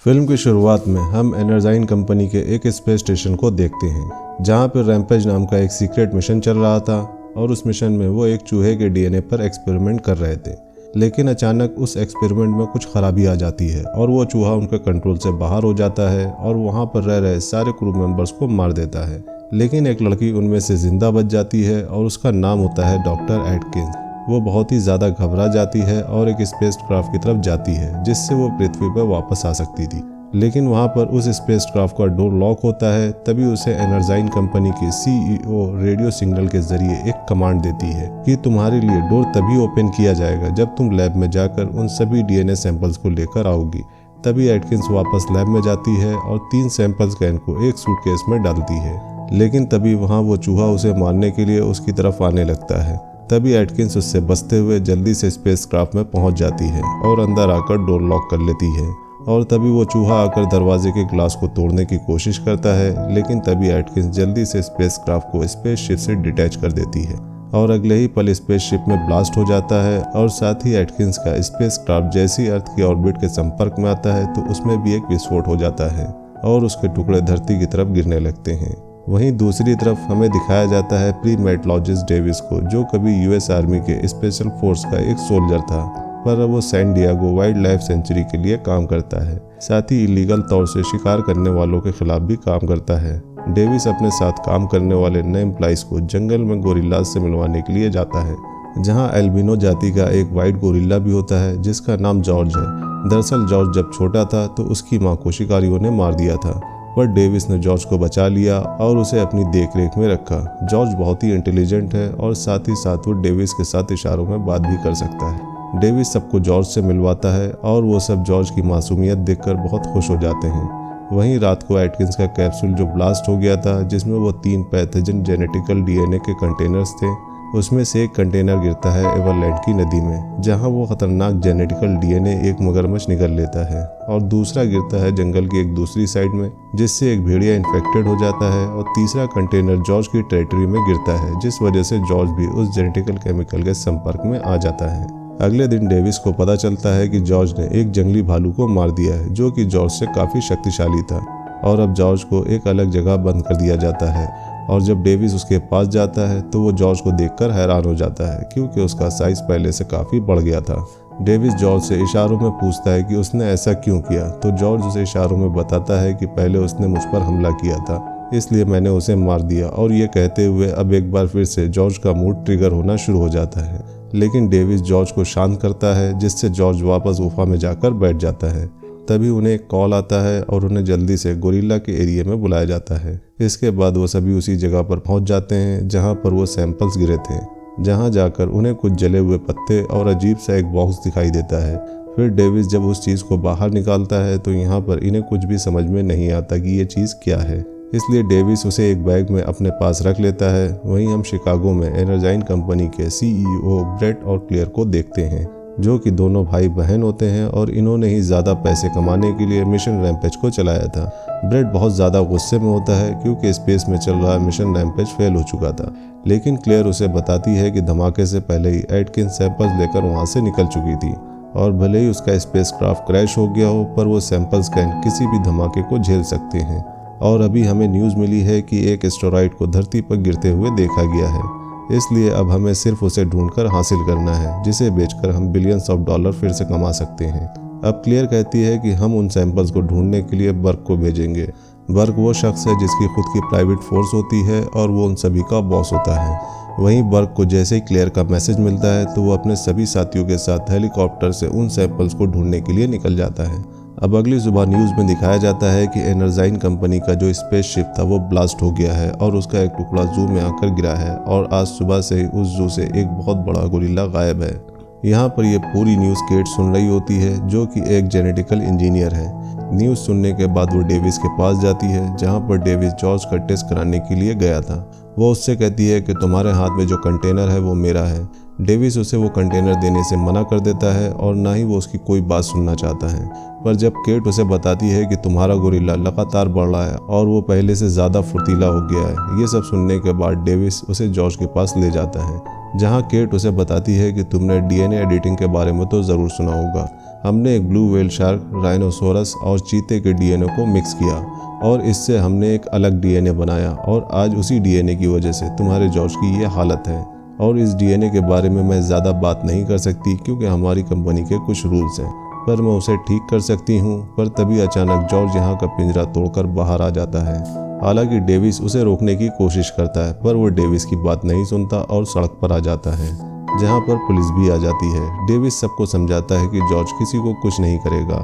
Film की शुरुआत में हम एनर्जाइन कंपनी के एक स्पेस स्टेशन को देखते हैं जहां पर रैम्पेज नाम का एक सीक्रेट मिशन चल रहा था और उस मिशन में वो एक चूहे के डीएनए पर एक्सपेरिमेंट कर रहे थे। लेकिन अचानक उस एक्सपेरिमेंट में कुछ खराबी आ जाती है और वो चूहा उनके कंट्रोल से बाहर हो जाता है और वहाँ पर रह रहे सारे क्रू मेंबर्स को मार देता है। लेकिन एक लड़की उनमें से जिंदा बच जाती है और उसका नाम होता है डॉक्टर एटकिंस। वो बहुत ही ज़्यादा घबरा जाती है और एक स्पेस क्राफ्ट की तरफ जाती है जिससे वो पृथ्वी पर वापस आ सकती थी। लेकिन वहाँ पर उस स्पेस क्राफ्ट का डोर लॉक होता है। तभी उसे एनर्जाइन कंपनी के सीईओ रेडियो सिग्नल के जरिए एक कमांड देती है कि तुम्हारे लिए डोर तभी ओपन किया जाएगा जब तुम लैब में जाकर उन सभी डीएनए सैंपल्स को लेकर आओगी। तभी एटकिंस वापस लैब में जाती है और 3 सैंपल्स कैन को एक सूटकेस में डालती है। लेकिन तभी वहाँ वो चूहा उसे मारने के लिए उसकी तरफ आने लगता है। तभी एटकिंस उससे बचते हुए जल्दी से स्पेस क्राफ्ट में पहुंच जाती है और अंदर आकर डोर लॉक कर लेती है। और तभी वो चूहा आकर दरवाजे के ग्लास को तोड़ने की कोशिश करता है। लेकिन तभी एटकिंस जल्दी से स्पेस क्राफ्ट को स्पेसशिप से डिटैच कर देती है और अगले ही पल स्पेसशिप में ब्लास्ट हो जाता है। और साथ ही एटकिंस का स्पेस क्राफ्ट जैसी अर्थ की ऑर्बिट के संपर्क में आता है तो उसमें भी एक विस्फोट हो जाता है और उसके टुकड़े धरती की तरफ गिरने लगते हैं। वहीं दूसरी तरफ हमें दिखाया जाता है प्री मेटलॉजिस्ट डेविस को, जो कभी यूएस आर्मी के स्पेशल फोर्स का एक सोल्जर था, पर अब वो San Diego wildlife sanctuary के लिए काम करता है। साथ ही इलीगल तौर से शिकार करने वालों के खिलाफ भी काम करता है। डेविस अपने साथ काम करने वाले नए एम्प्लॉइज को जंगल में गोरिल्लाज से मिलवाने के लिए जाता है, जहां एल्बिनो जाति का एक वाइट गोरिल्ला भी होता है जिसका नाम जॉर्ज है। दरअसल जॉर्ज जब छोटा था तो उसकी माँ को शिकारियों ने मार दिया था, पर डेविस ने जॉर्ज को बचा लिया और उसे अपनी देखरेख में रखा। जॉर्ज बहुत ही इंटेलिजेंट है और साथ ही साथ वो डेविस के साथ इशारों में बात भी कर सकता है। डेविस सबको जॉर्ज से मिलवाता है और वो सब जॉर्ज की मासूमियत देखकर बहुत खुश हो जाते हैं। वहीं रात को एटकिंस का कैप्सूल जो ब्लास्ट हो गया था, जिसमें वो 3 पैथोजन जेनेटिकल डीएनए के कंटेनर्स थे, उसमें से एक कंटेनर गिरता है एवरलैंड की नदी में, जहां वो खतरनाक जेनेटिकल डीएनए एक मगरमच्छ निगल लेता है, और दूसरा गिरता है जंगल की एक दूसरी साइड में, जिससे एक भेड़िया इन्फेक्टेड हो जाता है, और तीसरा कंटेनर जॉर्ज की टेरिटरी में गिरता है, जिस वजह से जॉर्ज भी उस जेनेटिकल केमिकल के संपर्क में आ जाता है। अगले दिन डेविस को पता चलता है कि जॉर्ज ने एक जंगली भालू को मार दिया है, जो कि जॉर्ज से काफी शक्तिशाली था, और अब जॉर्ज को एक अलग जगह बंद कर दिया जाता है। और जब डेविस उसके पास जाता है तो वो जॉर्ज को देखकर हैरान हो जाता है, क्योंकि उसका साइज पहले से काफी बढ़ गया था। डेविस जॉर्ज से इशारों में पूछता है कि उसने ऐसा क्यों किया, तो जॉर्ज उसे इशारों में बताता है कि पहले उसने मुझ पर हमला किया था, इसलिए मैंने उसे मार दिया। और ये कहते हुए अब एक बार फिर से जॉर्ज का मूड ट्रिगर होना शुरू हो जाता है। लेकिन डेविस जॉर्ज को शांत करता है, जिससे जॉर्ज वापस गुफा में जाकर बैठ जाता है। तभी उन्हें एक कॉल आता है और उन्हें जल्दी से गोरिल्ला के एरिया में बुलाया जाता है। इसके बाद वो सभी उसी जगह पर पहुंच जाते हैं जहां पर वो सैंपल्स गिरे थे, जहां जाकर उन्हें कुछ जले हुए पत्ते और अजीब सा एक बॉक्स दिखाई देता है। फिर डेविस जब उस चीज़ को बाहर निकालता है तो यहाँ पर इन्हें कुछ भी समझ में नहीं आता कि ये चीज़ क्या है, इसलिए डेविस उसे एक बैग में अपने पास रख लेता है। वहीं हम शिकागो में एनर्जाइन कंपनी के सीईओ ब्रेट और क्लेयर को देखते हैं, जो कि दोनों भाई बहन होते हैं, और इन्होंने ही ज़्यादा पैसे कमाने के लिए मिशन रैम्पेज को चलाया था। ब्रेट बहुत ज़्यादा गुस्से में होता है क्योंकि स्पेस में चल रहा मिशन रैम्पेज फेल हो चुका था, लेकिन क्लेयर उसे बताती है कि धमाके से पहले ही एटकिंस सैंपल्स लेकर वहाँ से निकल चुकी थी, और भले ही उसका स्पेस क्राफ्ट क्रैश हो गया हो, पर वो सैंपल्स कैन किसी भी धमाके को झेल सकते हैं। और अभी हमें न्यूज़ मिली है कि एक एस्टेरॉइड को धरती पर गिरते हुए देखा गया है, इसलिए अब हमें सिर्फ उसे ढूंढकर हासिल करना है, जिसे बेचकर हम बिलियंस ऑफ डॉलर फिर से कमा सकते हैं। अब क्लियर कहती है कि हम उन सैंपल्स को ढूंढने के लिए बर्क को भेजेंगे। बर्क वो शख्स है जिसकी खुद की प्राइवेट फोर्स होती है और वो उन सभी का बॉस होता है। वहीं बर्क को जैसे ही क्लियर का मैसेज मिलता है तो वो अपने सभी साथियों के साथ हेलीकॉप्टर से उन सैंपल्स को ढूंढने के लिए निकल जाता है। अब अगली सुबह न्यूज़ में दिखाया जाता है कि एनर्जाइन कंपनी का जो स्पेसशिप था वो ब्लास्ट हो गया है और उसका एक टुकड़ा जू में आकर गिरा है, और आज सुबह से ही उस जू से एक बहुत बड़ा गोरिल्ला गायब है। यहाँ पर ये पूरी न्यूज़ केट सुन रही होती है, जो कि एक जेनेटिकल इंजीनियर है। न्यूज़ सुनने के बाद वो डेविस के पास जाती है, जहाँ पर डेविस जॉर्ज का टेस्ट कराने के लिए गया था। वो उससे कहती है कि तुम्हारे हाथ में जो कंटेनर है वो मेरा है। डेविस उसे वो कंटेनर देने से मना कर देता है और ना ही वो उसकी कोई बात सुनना चाहता है। पर जब केट उसे बताती है कि तुम्हारा गोरिल्ला लगातार बढ़ रहा है और वो पहले से ज़्यादा फुर्तीला हो गया है, ये सब सुनने के बाद डेविस उसे जॉर्ज के पास ले जाता है, जहाँ केट उसे बताती है कि तुमने डीएनए एडिटिंग के बारे में तो ज़रूर सुना होगा। हमने एक ब्लू व्हेल शार्क, राइनोसोरस और चीते के डीएनए को मिक्स किया और इससे हमने एक अलग डीएनए बनाया और आज उसी डीएनए की वजह से तुम्हारे जॉर्ज की ये हालत है। और इस डीएनए के बारे में मैं ज़्यादा बात नहीं कर सकती क्योंकि हमारी कंपनी के कुछ रूल्स हैं, पर मैं उसे ठीक कर सकती हूँ। पर तभी अचानक जॉर्ज यहाँ का पिंजरा तोड़कर बाहर आ जाता है। हालांकि डेविस उसे रोकने की कोशिश करता है, पर वो डेविस की बात नहीं सुनता और सड़क पर आ जाता है, जहाँ पर पुलिस भी आ जाती है। डेविस सबको समझाता है कि जॉर्ज किसी को कुछ नहीं करेगा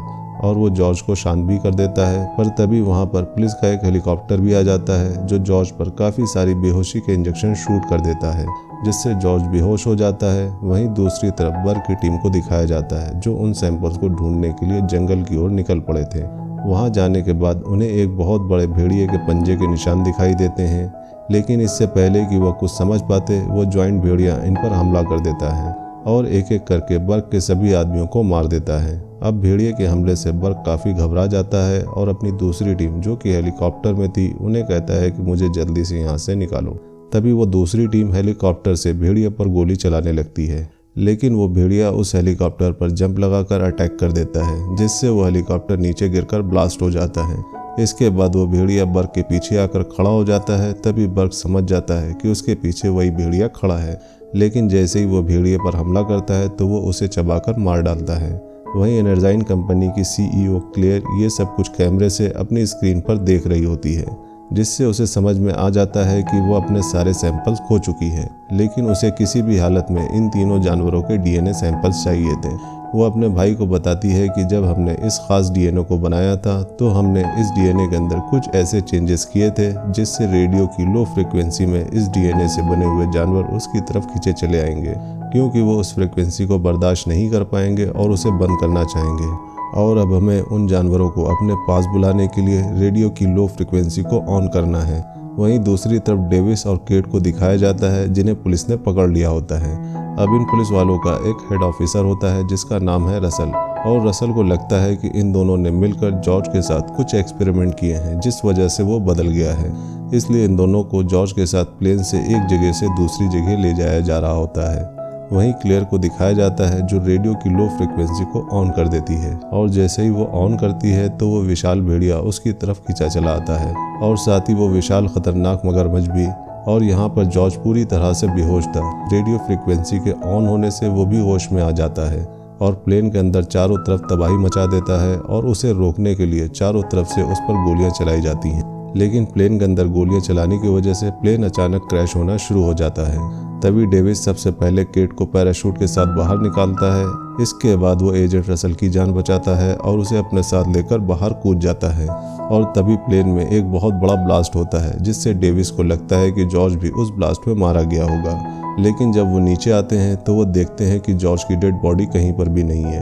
और वो जॉर्ज को शांत भी कर देता है। पर तभी वहाँ पर पुलिस का एक हेलीकॉप्टर भी आ जाता है जो जॉर्ज पर काफ़ी सारी बेहोशी के इंजेक्शन शूट कर देता है, जिससे जॉर्ज बेहोश हो जाता है। वहीं दूसरी तरफ बर्ग की टीम को दिखाया जाता है जो उन सैंपल्स को ढूंढने के लिए जंगल की ओर निकल पड़े थे। वहाँ जाने के बाद उन्हें एक बहुत बड़े भेड़िए के पंजे के निशान दिखाई देते हैं, लेकिन इससे पहले कि वह कुछ समझ पाते वो ज्वाइंट भेड़िया इन पर हमला कर देता है और एक एक करके बर्ग के सभी आदमियों को मार देता है। अब भेड़िए के हमले से बर्ग काफ़ी घबरा जाता है और अपनी दूसरी टीम जो कि हेलीकॉप्टर में थी उन्हें कहता है कि मुझे जल्दी से यहाँ से निकालो। तभी वो दूसरी टीम हेलीकॉप्टर से भेड़िए पर गोली चलाने लगती है, लेकिन वो भेड़िया उस हेलीकॉप्टर पर जंप लगाकर अटैक कर देता है, जिससे वो हेलीकॉप्टर नीचे गिरकर ब्लास्ट हो जाता है। इसके बाद वो भेड़िया बर्ग के पीछे आकर खड़ा हो जाता है। तभी बर्ग समझ जाता है कि उसके पीछे वही भेड़िया खड़ा है, लेकिन जैसे ही वो भेड़िए पर हमला करता है तो वो उसे चबाकर मार डालता है। वहीं एनर्जाइन कंपनी की सीईओ क्लेयर ये सब कुछ कैमरे से अपनी स्क्रीन पर देख रही होती है, जिससे उसे समझ में आ जाता है कि वो अपने सारे सैंपल्स खो चुकी है, लेकिन उसे किसी भी हालत में इन तीनों जानवरों के डीएनए सैंपल्स चाहिए थे। वो अपने भाई को बताती है कि जब हमने इस खास डीएनए को बनाया था तो हमने इस डीएनए के अंदर कुछ ऐसे चेंजेस किए थे जिससे रेडियो की लो फ्रिक्वेंसी में इस डीएनए से बने हुए जानवर उसकी तरफ खींचे चले आएंगे, क्योंकि वो उस फ्रिक्वेंसी को बर्दाश्त नहीं कर पाएंगे और उसे बंद करना चाहेंगे। और अब हमें उन जानवरों को अपने पास बुलाने के लिए रेडियो की लो फ्रिक्वेंसी को ऑन करना है। वहीं दूसरी तरफ डेविस और केट को दिखाया जाता है जिन्हें पुलिस ने पकड़ लिया होता है। अब इन पुलिस वालों का एक हेड ऑफिसर होता है जिसका नाम है रसल, और रसल को लगता है कि इन दोनों ने मिलकर जॉर्ज के साथ कुछ एक्सपेरिमेंट किए हैं जिस वजह से वो बदल गया है। इसलिए इन दोनों को जॉर्ज के साथ प्लेन से एक जगह से दूसरी जगह ले जाया जा रहा होता है। वहीं क्लेयर को दिखाया जाता है जो रेडियो की लो फ्रिक्वेंसी को ऑन कर देती है, और जैसे ही वो ऑन करती है तो वो विशाल भेड़िया उसकी तरफ खींचा चला आता है और साथ ही वो विशाल खतरनाक मगरमच्छ भी। और यहाँ पर जॉर्ज पूरी तरह से बेहोश था। रेडियो फ्रिक्वेंसी के ऑन होने से वो भी होश में आ जाता है और प्लेन के अंदर चारों तरफ तबाही मचा देता है और उसे रोकने के लिए चारों तरफ से उस पर गोलियां चलाई जाती हैं। लेकिन प्लेन के अंदर गोलियां चलाने की वजह से प्लेन अचानक क्रैश होना शुरू हो जाता है। तभी डेविस सबसे पहले केट को पैराशूट के साथ बाहर निकालता है। इसके बाद वो एजेंट रसल की जान बचाता है और उसे अपने साथ लेकर बाहर कूद जाता है। और तभी प्लेन में एक बहुत बड़ा ब्लास्ट होता है जिससे डेविस को लगता है कि जॉर्ज भी उस ब्लास्ट में मारा गया होगा। लेकिन जब वो नीचे आते हैं तो वो देखते हैं कि जॉर्ज की डेड बॉडी कहीं पर भी नहीं है,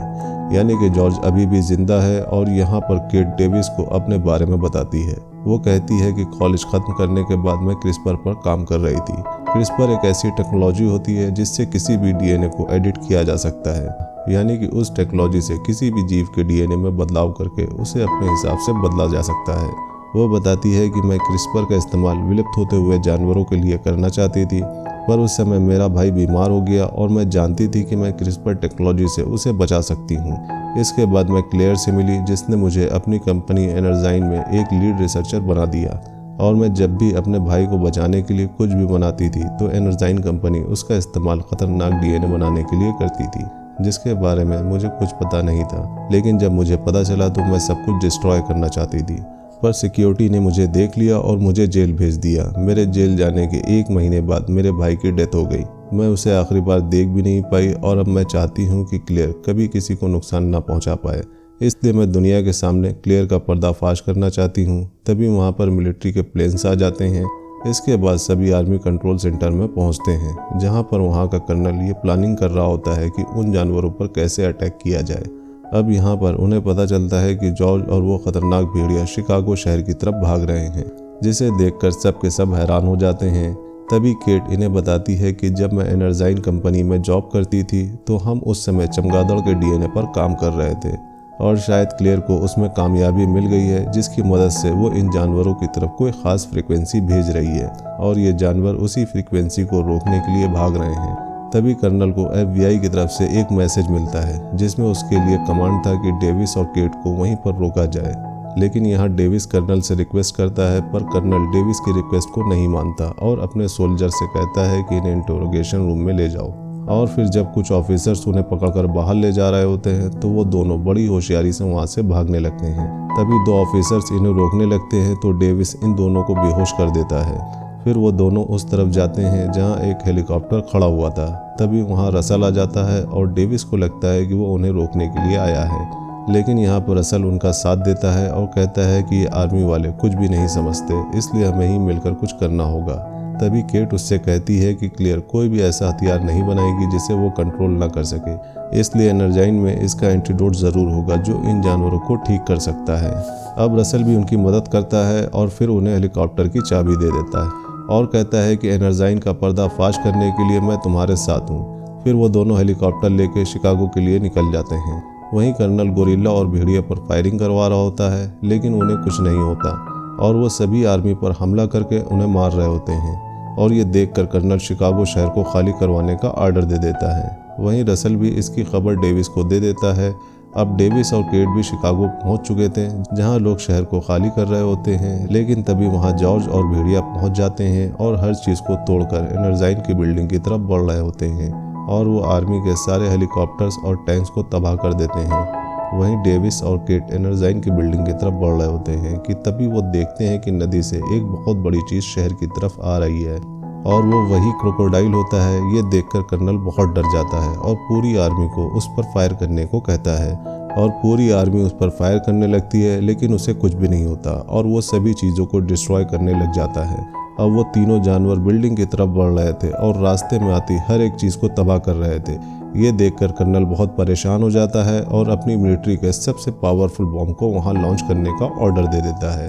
यानी कि जॉर्ज अभी भी जिंदा है। और यहाँ पर केट डेविस को अपने बारे में बताती है। वो कहती है कि कॉलेज खत्म करने के बाद मैं क्रिस्पर पर काम कर रही थी। क्रिस्पर एक ऐसी टेक्नोलॉजी होती है जिससे किसी भी डीएनए को एडिट किया जा सकता है, यानी कि उस टेक्नोलॉजी से किसी भी जीव के डीएनए में बदलाव करके उसे अपने हिसाब से बदला जा सकता है। वो बताती है कि मैं क्रिस्पर का इस्तेमाल विलुप्त होते हुए जानवरों के लिए करना चाहती थी, पर उस समय मेरा भाई बीमार हो गया और मैं जानती थी कि मैं क्रिस्पर टेक्नोलॉजी से उसे बचा सकती हूँ। इसके बाद मैं क्लेयर से मिली जिसने मुझे अपनी कंपनी एनर्जाइन में एक लीड रिसर्चर बना दिया, और मैं जब भी अपने भाई को बचाने के लिए कुछ भी बनाती थी तो एनर्जाइन कंपनी उसका इस्तेमाल खतरनाक डीएनए बनाने के लिए करती थी, जिसके बारे में मुझे कुछ पता नहीं था। लेकिन जब मुझे पता चला तो मैं सब कुछ डिस्ट्रॉय करना चाहती थी, पर सिक्योरिटी ने मुझे देख लिया और मुझे जेल भेज दिया। मेरे जेल जाने के 1 महीने बाद मेरे भाई की डेथ हो गई। मैं उसे आखिरी बार देख भी नहीं पाई और अब मैं चाहती हूँ कि क्लेयर कभी किसी को नुकसान ना पहुँचा पाए, इसलिए मैं दुनिया के सामने क्लेयर का पर्दाफाश करना चाहती हूँ। तभी वहाँ पर मिलिट्री के प्लेन्स आ जाते हैं। इसके बाद सभी आर्मी कंट्रोल सेंटर में पहुँचते हैं, जहाँ पर वहाँ का कर्नल ये प्लानिंग कर रहा होता है कि उन जानवरों पर कैसे अटैक किया जाए। अब यहाँ पर उन्हें पता चलता है कि जॉर्ज और वो खतरनाक भेड़िया शिकागो शहर की तरफ भाग रहे हैं, जिसे देखकर सब के सब हैरान हो जाते हैं। तभी केट इन्हें बताती है कि जब मैं एनर्जाइन कंपनी में जॉब करती थी तो हम उस समय चमगादड़ के डीएनए पर काम कर रहे थे, और शायद क्लेयर को उसमें कामयाबी मिल गई है, जिसकी मदद से वो इन जानवरों की तरफ कोई ख़ास फ्रिक्वेंसी भेज रही है और ये जानवर उसी फ्रिक्वेंसी को रोकने के लिए भाग रहे हैं। तभी कर्नल को FBI की तरफ से एक मैसेज मिलता है जिसमें उसके लिए कमांड था कि डेविस और केट को वहीं पर रोका जाए। लेकिन यहाँ डेविस कर्नल से रिक्वेस्ट करता है, पर कर्नल डेविस की रिक्वेस्ट को नहीं मानता और अपने सोल्जर से कहता है कि इन्हें इंटरोगेशन रूम में ले जाओ। और फिर जब कुछ ऑफिसर्स उन्हें पकड़कर बाहर ले जा रहे होते हैं तो वो दोनों बड़ी होशियारी से वहाँ से भागने लगते हैं। तभी 2 ऑफिसर्स इन्हें रोकने लगते हैं तो डेविस इन दोनों को बेहोश कर देता है। फिर वो दोनों उस तरफ जाते हैं जहाँ एक हेलीकॉप्टर खड़ा हुआ था। तभी वहाँ रसल आ जाता है और डेविस को लगता है कि वो उन्हें रोकने के लिए आया है, लेकिन यहाँ पर रसल उनका साथ देता है और कहता है कि ये आर्मी वाले कुछ भी नहीं समझते, इसलिए हमें ही मिलकर कुछ करना होगा। तभी केट उससे कहती है कि क्लियर कोई भी ऐसा हथियार नहीं बनाएगी जिसे वो कंट्रोल ना कर सके, इसलिए एनर्जाइन में इसका एंटीडोट ज़रूर होगा जो इन जानवरों को ठीक कर सकता है। अब रसल भी उनकी मदद करता है और फिर उन्हें हेलीकॉप्टर की चाबी दे देता है और कहता है कि एनर्जाइन का पर्दाफाश करने के लिए मैं तुम्हारे साथ हूँ। फिर वो दोनों हेलीकॉप्टर लेके शिकागो के लिए निकल जाते हैं। वहीं कर्नल गोरिल्ला और भेड़िया पर फायरिंग करवा रहा होता है, लेकिन उन्हें कुछ नहीं होता और वो सभी आर्मी पर हमला करके उन्हें मार रहे होते हैं। और ये देखकर कर्नल शिकागो शहर को खाली करवाने का आर्डर दे देता है। वहीं रसल भी इसकी खबर डेविस को दे देता है। अब डेविस और केट भी शिकागो पहुंच चुके थे जहां लोग शहर को खाली कर रहे होते हैं, लेकिन तभी वहां जॉर्ज और भेड़िया पहुंच जाते हैं और हर चीज़ को तोड़कर एनर्जाइन की बिल्डिंग की तरफ बढ़ रहे होते हैं और वो आर्मी के सारे हेलीकॉप्टर्स और टैंक्स को तबाह कर देते हैं। वहीं डेविस और केट एनर्जाइन की बिल्डिंग की तरफ बढ़ रहे होते हैं कि तभी वो देखते हैं कि नदी से एक बहुत बड़ी चीज़ शहर की तरफ आ रही है और वो वही क्रोकोडाइल होता है। ये देखकर कर्नल बहुत डर जाता है और पूरी आर्मी को उस पर फायर करने को कहता है और पूरी आर्मी उस पर फायर करने लगती है, लेकिन उसे कुछ भी नहीं होता और वो सभी चीज़ों को डिस्ट्रॉय करने लग जाता है। अब वो तीनों जानवर बिल्डिंग की तरफ बढ़ रहे थे और रास्ते में आती हर एक चीज़ को तबाह कर रहे थे। ये देखकर कर्नल बहुत परेशान हो जाता है और अपनी मिलिट्री के सबसे पावरफुल बॉम्ब को वहाँ लॉन्च करने का ऑर्डर दे देता है।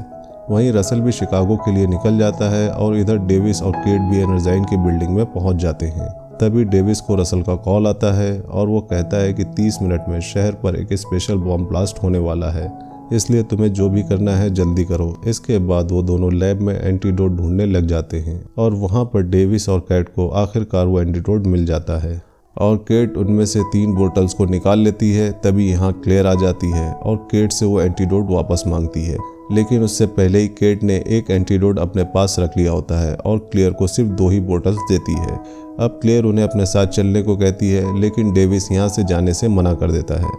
वहीं रसल भी शिकागो के लिए निकल जाता है और इधर डेविस और केट भी एनर्जाइन की बिल्डिंग में पहुंच जाते हैं। तभी डेविस को रसल का कॉल आता है और वो कहता है कि 30 मिनट में शहर पर एक स्पेशल बॉम्ब ब्लास्ट होने वाला है, इसलिए तुम्हें जो भी करना है जल्दी करो। इसके बाद वो दोनों लैब में एंटीडोट ढूंढने लग जाते हैं और वहाँ पर डेविस और केट को आखिरकार वो एंटीडोट मिल जाता है और केट उनमें से 3 बोतल्स को निकाल लेती है। तभी यहाँ क्लेयर आ जाती है और केट से वो एंटीडोट वापस मांगती है, लेकिन उससे पहले ही केट ने एक एंटीडोट अपने पास रख लिया होता है और क्लियर को सिर्फ 2 ही बोतल्स देती है। अब क्लियर उन्हें अपने साथ चलने को कहती है, लेकिन डेविस यहाँ से जाने से मना कर देता है।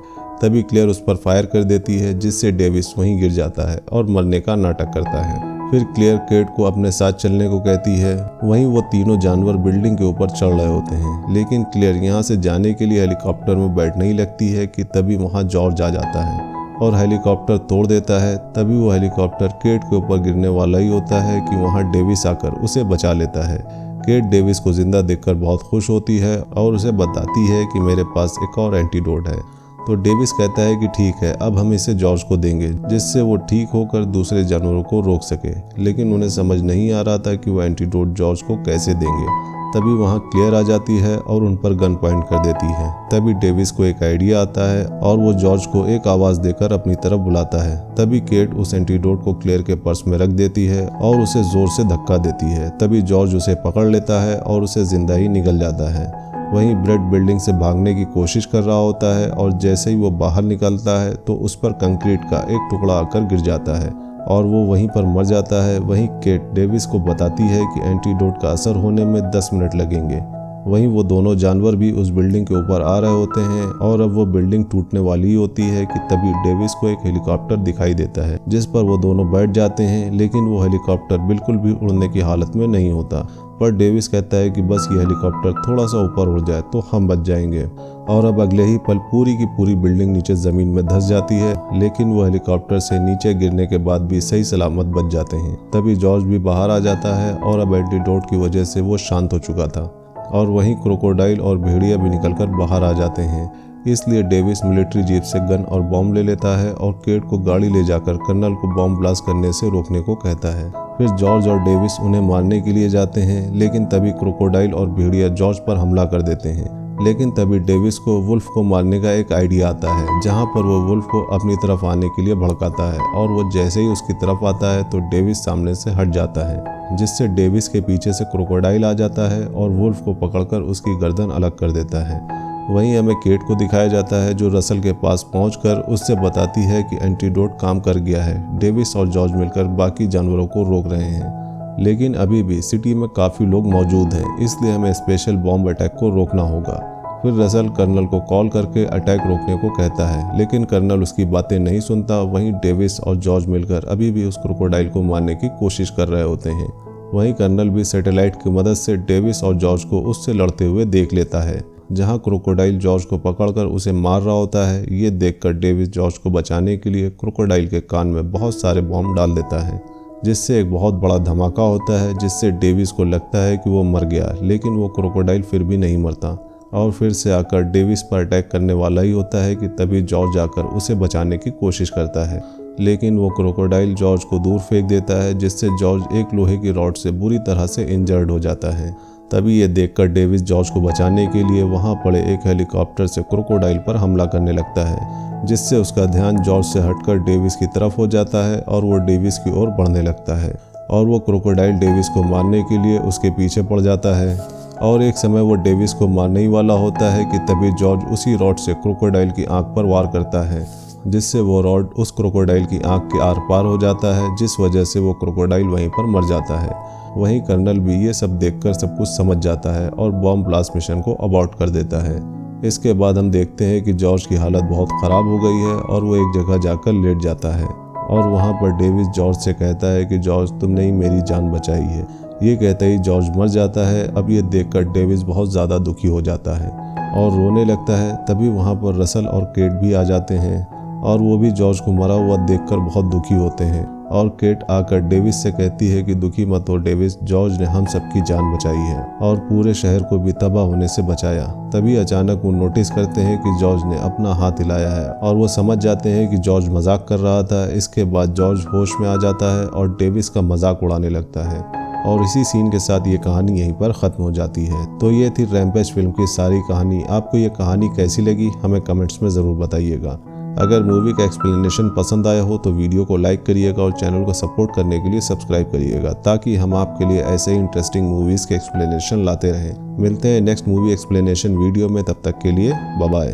तभी क्लियर उस पर फायर कर देती है, जिससे डेविस वहीं गिर जाता है और मरने का नाटक करता है। फिर क्लियर केट को अपने साथ चलने को कहती है। वहीं वो तीनों जानवर बिल्डिंग के ऊपर चढ़ रहे होते हैं, लेकिन क्लियर यहाँ से जाने के लिए हेलीकॉप्टर में बैठने ही लगती है कि तभी वहाँ जॉर्ज आ जाता है और हेलीकॉप्टर तोड़ देता है। तभी वो हेलीकॉप्टर केट के ऊपर गिरने वाला ही होता है कि वहाँ डेविस आकर उसे बचा लेता है। केट डेविस को जिंदा देखकर बहुत खुश होती है और उसे बताती है कि मेरे पास एक और एंटीडोट है। तो डेविस कहता है कि ठीक है, अब हम इसे जॉर्ज को देंगे, जिससे वो ठीक होकर दूसरे जानवरों को रोक सके। लेकिन उन्हें समझ नहीं आ रहा था कि वो एंटीडोट जॉर्ज को कैसे देंगे। तभी वहाँ क्लियर आ जाती है और उन पर गन पॉइंट कर देती है। तभी डेविस को एक आइडिया आता है और वो जॉर्ज को एक आवाज़ देकर अपनी तरफ बुलाता है। तभी केट उस एंटीडोट को क्लियर के पर्स में रख देती है और उसे जोर से धक्का देती है। तभी जॉर्ज उसे पकड़ लेता है और उसे जिंदा ही निगल जाता है। वहीं ब्रेड बिल्डिंग से भागने की कोशिश कर रहा होता है और जैसे ही वो बाहर निकलता है तो उस पर कंक्रीट का एक टुकड़ा आकर गिर जाता है और वो वहीं पर मर जाता है। वहीं केट डेविस को बताती है कि एंटीडोट का असर होने में 10 मिनट लगेंगे। वहीं वो दोनों जानवर भी उस बिल्डिंग के ऊपर आ रहे होते हैं और अब वो बिल्डिंग टूटने वाली ही होती है कि तभी डेविस को एक हेलीकॉप्टर दिखाई देता है, जिस पर वो दोनों बैठ जाते हैं। लेकिन वो हेलीकॉप्टर बिल्कुल भी उड़ने की हालत में नहीं होता, पर डेविस कहता है कि बस ये हेलीकॉप्टर थोड़ा सा ऊपर उड़ जाए तो हम बच जाएंगे। और अब अगले ही पल पूरी की पूरी बिल्डिंग नीचे जमीन में धंस जाती है, लेकिन वो हेलीकॉप्टर से नीचे गिरने के बाद भी सही सलामत बच जाते हैं। तभी जॉर्ज भी बाहर आ जाता है और अब एंटीडोट की वजह से वो शांत हो चुका था और वहीं क्रोकोडाइल और भेड़िया भी निकलकर बाहर आ जाते हैं। इसलिए डेविस मिलिट्री जीप से गन और बॉम्ब ले लेता है और केट को गाड़ी ले जाकर कर्नल को बॉम्ब ब्लास्ट करने से रोकने को कहता है। फिर जॉर्ज और डेविस उन्हें मारने के लिए जाते हैं, लेकिन तभी क्रोकोडाइल और भेड़िया जॉर्ज पर हमला कर देते हैं। लेकिन तभी डेविस को वुल्फ को मारने का एक आइडिया आता है, जहां पर वो वुल्फ को अपनी तरफ आने के लिए भड़काता है और वो जैसे ही उसकी तरफ आता है तो डेविस सामने से हट जाता है। जिससे डेविस के पीछे से क्रोकोडाइल आ जाता है और वुल्फ को पकड़कर उसकी गर्दन अलग कर देता है। वहीं हमें केट को दिखाया जाता है जो रसल के पास पहुंचकर उससे बताती है कि एंटीडोट काम कर गया है। डेविस और जॉर्ज मिलकर बाकी जानवरों को रोक रहे हैं, लेकिन अभी भी सिटी में काफ़ी लोग मौजूद हैं, इसलिए हमें स्पेशल बॉम्ब अटैक को रोकना होगा। फिर रसल कर्नल को कॉल करके अटैक रोकने को कहता है, लेकिन कर्नल उसकी बातें नहीं सुनता। वहीं डेविस और जॉर्ज मिलकर अभी भी उस क्रोकोडाइल को मारने की कोशिश कर रहे होते हैं। वहीं कर्नल भी सैटेलाइट की मदद से डेविस और जॉर्ज को उससे लड़ते हुए देख लेता है, जहां क्रोकोडाइल जॉर्ज को पकड़कर उसे मार रहा होता है। ये देखकर डेविस जॉर्ज को बचाने के लिए क्रोकोडाइल के कान में बहुत सारे बॉम्ब डाल देता है, जिससे एक बहुत बड़ा धमाका होता है, जिससे डेविस को लगता है कि वो मर गया, लेकिन वो क्रोकोडाइल फिर भी नहीं मरता और फिर से आकर डेविस पर अटैक करने वाला ही होता है कि तभी जॉर्ज आकर उसे बचाने की कोशिश करता है, लेकिन वो क्रोकोडाइल जॉर्ज को दूर फेंक देता है, जिससे जॉर्ज एक लोहे की रॉड से बुरी तरह से इंजर्ड हो जाता है। तभी ये देखकर डेविस जॉर्ज को बचाने के लिए वहां पड़े एक हेलीकॉप्टर से क्रोकोडाइल पर हमला करने लगता है, जिससे उसका ध्यान जॉर्ज से हटकर डेविस की तरफ हो जाता है और वो डेविस की ओर बढ़ने लगता है और वो क्रोकोडाइल डेविस को मारने के लिए उसके पीछे पड़ जाता है। और एक समय वो डेविस को मारने ही वाला होता है कि तभी जॉर्ज उसी रॉड से क्रोकोडाइल की आंख पर वार करता है, जिससे वो रॉड उस क्रोकोडाइल की आंख के आर पार हो जाता है, जिस वजह से वो क्रोकोडाइल वहीं पर मर जाता है। वहीं कर्नल भी ये सब देखकर सब कुछ समझ जाता है और बॉम्ब ब्लास्ट मिशन को अबॉर्ट कर देता है। इसके बाद हम देखते हैं कि जॉर्ज की हालत बहुत ख़राब हो गई है और वो एक जगह जाकर लेट जाता है और वहाँ पर डेविस जॉर्ज से कहता है कि जॉर्ज तुमने ही मेरी जान बचाई है। ये कहते ही जॉर्ज मर जाता है। अब ये देखकर डेविस बहुत ज़्यादा दुखी हो जाता है और रोने लगता है। तभी वहाँ पर रसल और केट भी आ जाते हैं और वो भी जॉर्ज को मरा हुआ देखकर बहुत दुखी होते हैं और केट आकर डेविस से कहती है कि दुखी मत हो डेविस, जॉर्ज ने हम सबकी जान बचाई है और पूरे शहर को भी तबाह होने से बचाया। तभी अचानक वो नोटिस करते हैं कि जॉर्ज ने अपना हाथ हिलाया है और वो समझ जाते हैं कि जॉर्ज मजाक कर रहा था। इसके बाद जॉर्ज होश में आ जाता है और डेविस का मजाक उड़ाने लगता है और इसी सीन के साथ ये कहानी यहीं पर ख़त्म हो जाती है। तो ये थी रैम्पेज फिल्म की सारी कहानी। आपको ये कहानी कैसी लगी हमें कमेंट्स में ज़रूर बताइएगा। अगर मूवी का एक्सप्लेनेशन पसंद आया हो तो वीडियो को लाइक करिएगा और चैनल को सपोर्ट करने के लिए सब्सक्राइब करिएगा, ताकि हम आपके लिए ऐसे ही इंटरेस्टिंग मूवीज़ के एक्सप्लेनेशन लाते रहें। मिलते हैं नेक्स्ट मूवी एक्सप्लेनेशन वीडियो में, तब तक के लिए बाय बाय।